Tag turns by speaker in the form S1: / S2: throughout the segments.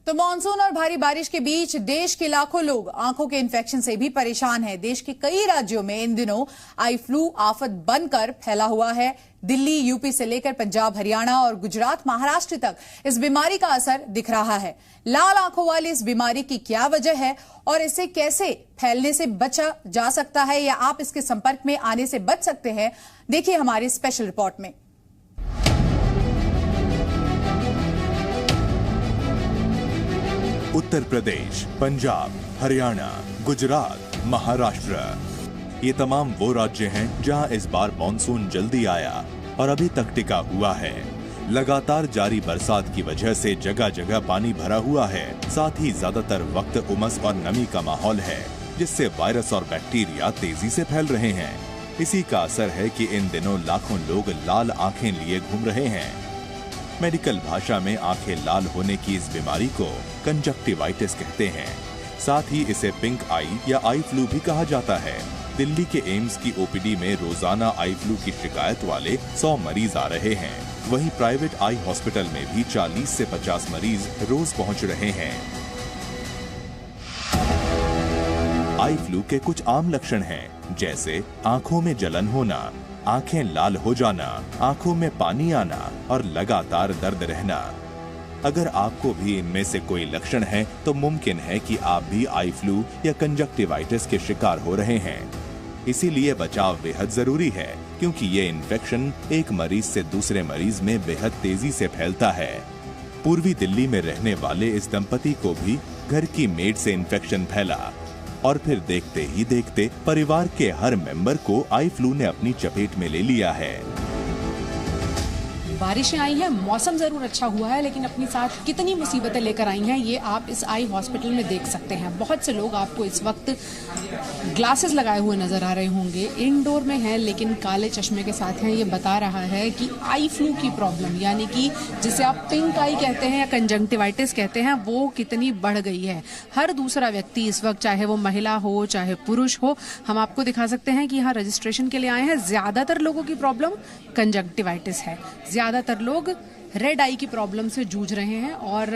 S1: तो मानसून और भारी बारिश के बीच देश के लाखों लोग आंखों के इन्फेक्शन से भी परेशान हैं। देश के कई राज्यों में इन दिनों आई फ्लू आफत बनकर फैला हुआ है। दिल्ली, यूपी से लेकर पंजाब, हरियाणा और गुजरात, महाराष्ट्र तक इस बीमारी का असर दिख रहा है। लाल आंखों वाली इस बीमारी की क्या वजह है और इसे कैसे फैलने से बचा जा सकता है या आप इसके संपर्क में आने से बच सकते हैं, देखिए हमारी स्पेशल रिपोर्ट में।
S2: उत्तर प्रदेश, पंजाब, हरियाणा, गुजरात, महाराष्ट्र, ये तमाम वो राज्य हैं जहां इस बार मॉनसून जल्दी आया और अभी तक टिका हुआ है। लगातार जारी बरसात की वजह से जगह जगह पानी भरा हुआ है। साथ ही ज्यादातर वक्त उमस और नमी का माहौल है, जिससे वायरस और बैक्टीरिया तेजी से फैल रहे हैं। इसी का असर है कि इन दिनों लाखों लोग लाल आंखें लिए घूम रहे हैं। मेडिकल भाषा में आंखें लाल होने की इस बीमारी को कंजक्टिवाइटिस कहते हैं। साथ ही इसे पिंक आई या आई फ्लू भी कहा जाता है। दिल्ली के एम्स की ओपीडी में रोजाना आई फ्लू की शिकायत वाले 100 मरीज आ रहे हैं। वहीं प्राइवेट आई हॉस्पिटल में भी 40 से 50 मरीज रोज पहुंच रहे हैं। आई फ्लू के कुछ आम लक्षण हैं, जैसे आंखों में जलन होना, आंखें लाल हो जाना, आंखों में पानी आना और लगातार दर्द रहना। अगर आपको भी इनमें से कोई लक्षण है तो मुमकिन है कि आप भी आई फ्लू या कंजक्टिवाइटिस के शिकार हो रहे हैं। इसीलिए बचाव बेहद जरूरी है, क्योंकि ये इन्फेक्शन एक मरीज से दूसरे मरीज में बेहद तेजी से फैलता है। पूर्वी दिल्ली में रहने वाले इस दंपति को भी घर की मेड से इन्फेक्शन फैला और फिर देखते ही देखते परिवार के हर मेंबर को आई फ्लू ने अपनी चपेट में ले लिया है।
S3: बारिशें आई हैं, मौसम जरूर अच्छा हुआ है, लेकिन अपने साथ कितनी मुसीबतें लेकर आई हैं ये आप इस आई हॉस्पिटल में देख सकते हैं। बहुत से लोग आपको इस वक्त ग्लासेस लगाए हुए नजर आ रहे होंगे, इंडोर में हैं लेकिन काले चश्मे के साथ हैं। ये बता रहा है कि आई फ्लू की प्रॉब्लम, यानी कि जिसे आप पिंक आई कहते हैं या कंजंक्टिवाइटिस कहते हैं, वो कितनी बढ़ गई है। हर दूसरा व्यक्ति इस वक्त, चाहे वो महिला हो चाहे पुरुष हो, हम आपको दिखा सकते हैं कि यहाँ रजिस्ट्रेशन के लिए आए हैं। ज्यादातर लोगों की प्रॉब्लम कंजंक्टिवाइटिस है, ज्यादातर लोग रेड आई की प्रॉब्लम से जूझ रहे हैं और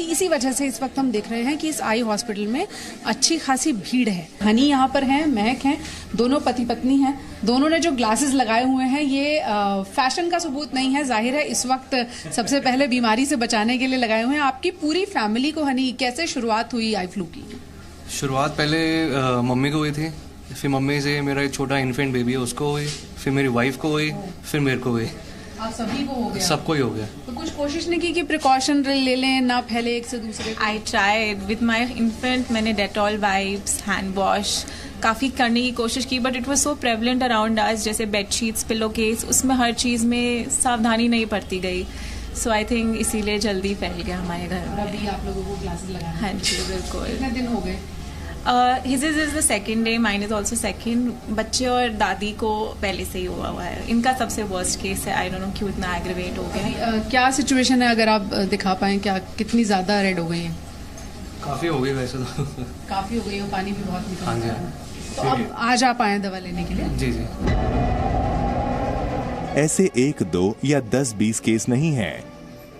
S3: इसी वजह से इस वक्त हम देख रहे हैं कि इस आई हॉस्पिटल में अच्छी खासी भीड़ है। हनी यहाँ पर हैं, महक हैं, दोनों पति पत्नी हैं। दोनों ने जो ग्लासेस लगाए हुए हैं ये फैशन का सबूत नहीं है, जाहिर है इस वक्त सबसे पहले बीमारी से बचाने के लिए लगाए हुए हैं। आपकी पूरी फैमिली को हनी कैसे शुरुआत हुई आई फ्लू की?
S4: शुरुआत पहले मम्मी को हुई थी, फिर मम्मी से मेरा एक छोटा इन्फेंट बेबी है उसको हुई, फिर मेरी वाइफ को हुई, फिर मेरे को हुई।
S3: आप सभी को हो गया? सबको
S4: ही हो गया।
S3: तो कुछ कोशिश नहीं की कि प्रिकॉशन ले लें, ना फैले एक से दूसरे को?
S5: I tried with my infant. मैंने डेटॉल वाइप्स, हैंड वॉश काफ़ी करने की कोशिश की, but it was so prevalent around us, जैसे बेडशीट्स, पिलो केस, उसमें हर चीज़ में सावधानी नहीं बरती गई। सो आई थिंक इसीलिए जल्दी फैल गया हमारे घर में।
S3: अभी आप लोगों को ग्लासेस लगाए?
S5: हाँ जी, बिल्कुल।
S3: कितने दिन हो गए?
S5: His is the second day, mine is also second. बच्चे और दादी को पहले से ही हुआ है। इनका सबसे वर्स्ट केस है। आई डोंट नो क्यों इतना एग्रीवेट हो गया।
S3: क्या सिचुएशन है, अगर आप दिखा पाएं, क्या कितनी ज्यादा रेड हो गई है?
S4: काफी हो गई वैसे तो।
S3: काफी हो गई है, पानी भी बहुत निकल।
S4: हाँ जी।
S3: तो अब आज आप आए दवा लेने के लिए?
S4: जी जी।
S2: ऐसे 1, 2 या 10-20 केस नहीं हैं।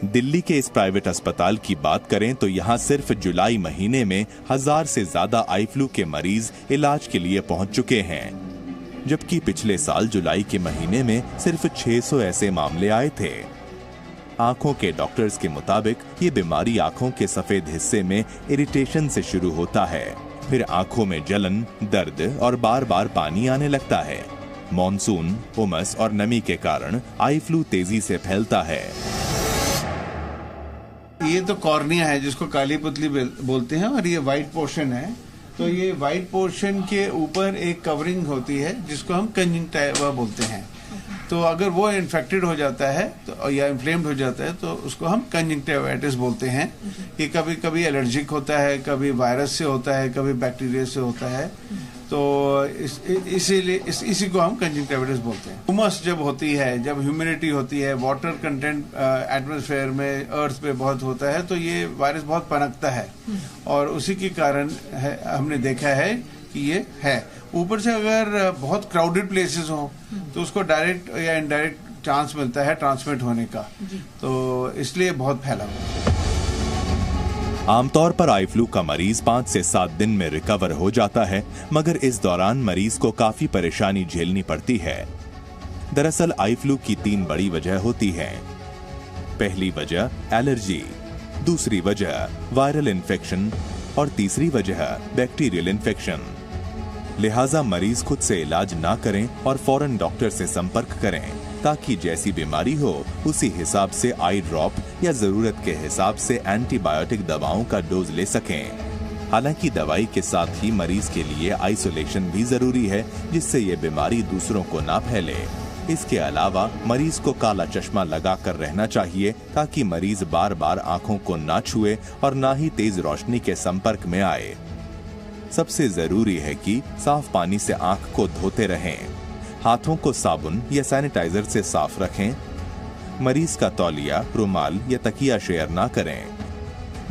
S2: दिल्ली के इस प्राइवेट अस्पताल की बात करें तो यहाँ सिर्फ जुलाई महीने में 1000 से ज्यादा आई फ्लू के मरीज इलाज के लिए पहुंच चुके हैं, जबकि पिछले साल जुलाई के महीने में सिर्फ 600 ऐसे मामले आए थे। आंखों के डॉक्टर्स के मुताबिक ये बीमारी आंखों के सफेद हिस्से में इरिटेशन से शुरू होता है, फिर आंखों में जलन, दर्द और बार बार पानी आने लगता है। मॉनसून, उमस और नमी के कारण आई फ्लू तेजी से फैलता है।
S6: ये तो कॉर्निया है, जिसको काली पुतली बोलते हैं, और ये वाइट पोर्शन है। तो ये वाइट पोर्शन के ऊपर एक कवरिंग होती है जिसको हम कंजंक्टिवा बोलते हैं। तो अगर वो इन्फेक्टेड हो जाता है तो या इन्फ्लेम्ड हो जाता है तो उसको हम कंजंक्टिवाइटिस बोलते हैं। ये कभी कभी एलर्जिक होता है, कभी वायरस से होता है, कभी बैक्टीरिया से होता है। तो इसीलिए इसी को हम कंजंक्टिवाइटिस बोलते हैं। उमस जब होती है, जब ह्यूमिडिटी होती है, वाटर कंटेंट एटमॉस्फेयर में, अर्थ पे बहुत होता है, तो ये वायरस बहुत पनपता है और उसी के कारण हमने देखा है कि ये है। ऊपर से अगर बहुत क्राउडेड प्लेसेस हो तो उसको डायरेक्ट या इनडायरेक्ट चांस मिलता है ट्रांसमिट होने का, तो इसलिए बहुत फैला हुआ है।
S2: आमतौर पर आई फ्लू का मरीज 5 से 7 दिन में रिकवर हो जाता है, मगर इस दौरान मरीज को काफी परेशानी झेलनी पड़ती है। दरअसल आई फ्लू की 3 बड़ी वजह होती हैं। पहली वजह एलर्जी, दूसरी वजह वायरल इन्फेक्शन और तीसरी वजह बैक्टीरियल इन्फेक्शन। लिहाजा मरीज खुद से इलाज ना करें और फौरन डॉक्टर से संपर्क करें, ताकि जैसी बीमारी हो उसी हिसाब से आई ड्रॉप या जरूरत के हिसाब से एंटीबायोटिक दवाओं का डोज ले सकें। हालांकि दवाई के साथ ही मरीज के लिए आइसोलेशन भी जरूरी है, जिससे ये बीमारी दूसरों को ना फैले। इसके अलावा मरीज को काला चश्मा लगाकर रहना चाहिए, ताकि मरीज बार बार आंखों को ना छुए और ना ही तेज रोशनी के संपर्क में आए। सबसे जरूरी है कि साफ पानी से आंख को धोते रहें, हाथों को साबुन या सैनिटाइजर से साफ रखें, मरीज का तौलिया, रुमाल या तकिया शेयर ना करें।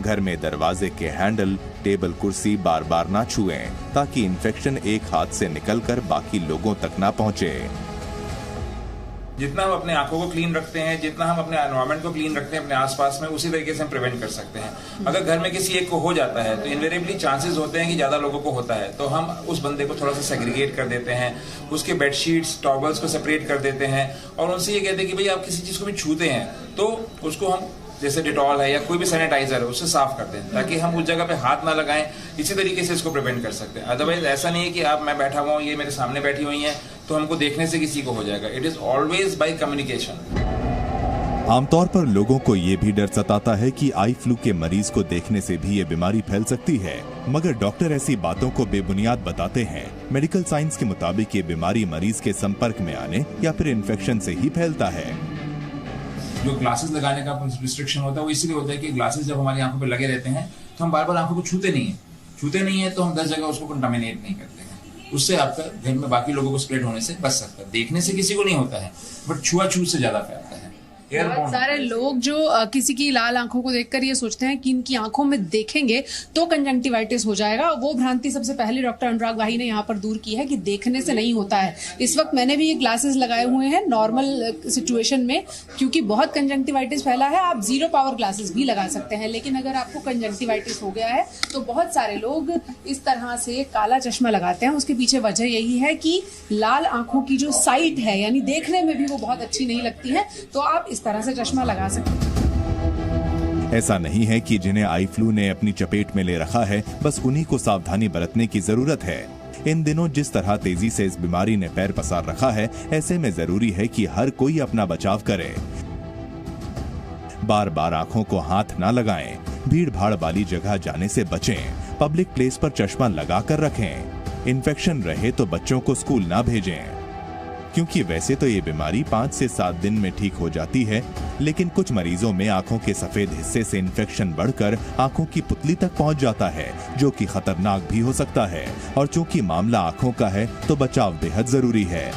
S2: घर में दरवाजे के हैंडल, टेबल, कुर्सी बार बार ना छुएं, ताकि इन्फेक्शन एक हाथ से निकलकर बाकी लोगों तक ना पहुंचे।
S7: जितना हम अपने आंखों को क्लीन रखते हैं, जितना हम अपने एनवायरनमेंट को क्लीन रखते हैं अपने आसपास में, उसी तरीके से हम प्रिवेंट कर सकते हैं। अगर घर में किसी एक को हो जाता है तो इनवेरिएबली चांसेस होते हैं कि ज्यादा लोगों को होता है, तो हम उस बंदे को थोड़ा सा सेग्रीगेट कर देते हैं, उसके बेडशीट्स, टॉवल्स को सेपरेट कर देते हैं और उनसे ये कहते हैं कि भाई आप किसी चीज को भी छूते हैं तो उसको हम जैसे डिटॉल है या कोई भी सैनिटाइजर है उससे साफ कर दें, ताकि हम उस जगह पे हाथ ना लगाएं। इसी तरीके से इसको प्रिवेंट कर सकते हैं। अदरवाइज ऐसा नहीं है कि आप मैं बैठा हुआ हूँ, ये मेरे सामने बैठी हुई हैं तो हमको देखने से किसी को हो जाएगा। It is always by communication.
S2: आमतौर पर लोगों को ये भी डर सताता है कि आई फ्लू के मरीज को देखने से भी ये बीमारी फैल सकती है, मगर डॉक्टर ऐसी बातों को बेबुनियाद बताते हैं। मेडिकल साइंस के मुताबिक ये बीमारी मरीज के संपर्क में आने या फिर इन्फेक्शन से ही फैलता है।
S7: जो ग्लासेस लगाने का रिस्ट्रिक्शन होता है वो इसलिए होता है कि ग्लासेस जब हमारी आंखों पे लगे रहते हैं तो हम बार बार आंखों को छूते नहीं है तो हम 10 जगह उसको कंटामिनेट नहीं करते हैं। उससे आपका घर में बाकी लोगों को स्प्रेड होने से बच सकता है। देखने से किसी को नहीं होता है, बट छुआछूत से ज्यादा फैलता है।
S3: बहुत सारे लोग जो किसी की लाल आंखों को देखकर ये सोचते हैं कि इनकी आंखों में देखेंगे तो कंजंक्टिवाइटिस हो जाएगा। वो भ्रांति सबसे पहले डॉक्टर अनुराग भाई ने यहाँ पर दूर की है कि देखने से नहीं होता है। इस वक्त मैंने भी ये ग्लासेस लगाए हुए हैं नॉर्मल सिचुएशन में, क्योंकि बहुत कंजंक्टिवाइटिस फैला है। आप 0 पावर ग्लासेस भी लगा सकते हैं, लेकिन अगर आपको कंजंक्टिवाइटिस हो गया है तो बहुत सारे लोग इस तरह से काला चश्मा लगाते हैं। उसके पीछे वजह यही है कि लाल आंखों की जो साइट है, यानी देखने में भी वो बहुत अच्छी नहीं लगती है, तो आप इस तरह से चश्मा लगा सकते हैं।
S2: ऐसा नहीं है कि जिन्हें आई फ्लू ने अपनी चपेट में ले रखा है बस उन्हीं को सावधानी बरतने की जरूरत है। इन दिनों जिस तरह तेजी से इस बीमारी ने पैर पसार रखा है, ऐसे में जरूरी है कि हर कोई अपना बचाव करे। बार बार आंखों को हाथ ना लगाएं, भीड़ भाड़ वाली जगह जाने से बचें, पब्लिक प्लेस पर चश्मा लगा कर रखें। इन्फेक्शन रहे तो बच्चों को स्कूल ना भेजें, क्योंकि वैसे तो ये बीमारी 5 से 7 दिन में ठीक हो जाती है, लेकिन कुछ मरीजों में आंखों के सफेद हिस्से से इन्फेक्शन बढ़कर आंखों की पुतली तक पहुंच जाता है, जो कि खतरनाक भी हो सकता है। और चूंकि मामला आंखों का है तो बचाव बेहद जरूरी है।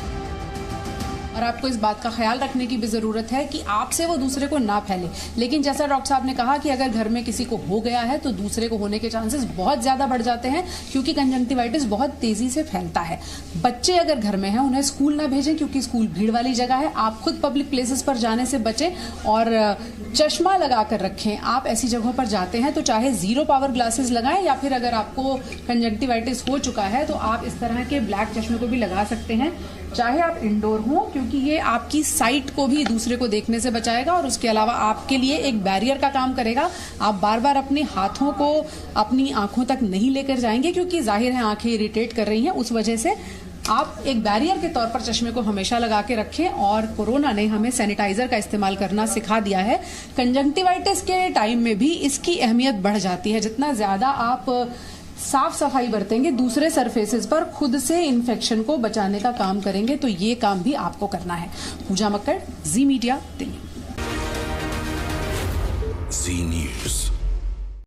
S3: और आपको इस बात का ख्याल रखने की भी ज़रूरत है कि आपसे वो दूसरे को ना फैले। लेकिन जैसा डॉक्टर साहब ने कहा कि अगर घर में किसी को हो गया है तो दूसरे को होने के चांसेस बहुत ज़्यादा बढ़ जाते हैं, क्योंकि कंजंक्टिवाइटिस बहुत तेज़ी से फैलता है। बच्चे अगर घर में हैं उन्हें स्कूल ना भेजें, क्योंकि स्कूल भीड़ वाली जगह है। आप खुद पब्लिक प्लेसेस पर जाने से बचें और चश्मा लगा कर रखें। आप ऐसी जगहों पर जाते हैं तो चाहे 0 पावर ग्लासेस लगाएं, या फिर अगर आपको कंजंक्टिवाइटिस हो चुका है तो आप इस तरह के ब्लैक चश्मे को भी लगा सकते हैं, चाहे आप इंडोर हों, क्योंकि ये आपकी साइट को भी दूसरे को देखने से बचाएगा और उसके अलावा आपके लिए एक बैरियर का काम करेगा। आप बार बार अपने हाथों को अपनी आंखों तक नहीं लेकर जाएंगे, क्योंकि जाहिर है आंखें इरिटेट कर रही हैं। उस वजह से आप एक बैरियर के तौर पर चश्मे को हमेशा लगा के रखें। और कोरोना ने हमें सैनिटाइजर का इस्तेमाल करना सिखा दिया है। कंजंक्टिवाइटिस के टाइम में भी इसकी अहमियत बढ़ जाती है। जितना ज्यादा आप साफ सफाई बरतेंगे, दूसरे सरफेसेस पर खुद से इन्फेक्शन को बचाने का काम करेंगे, तो ये काम भी आपको करना है। पूजा मक्कड़, जी मीडिया, दिल्ली।
S8: जी न्यूज़।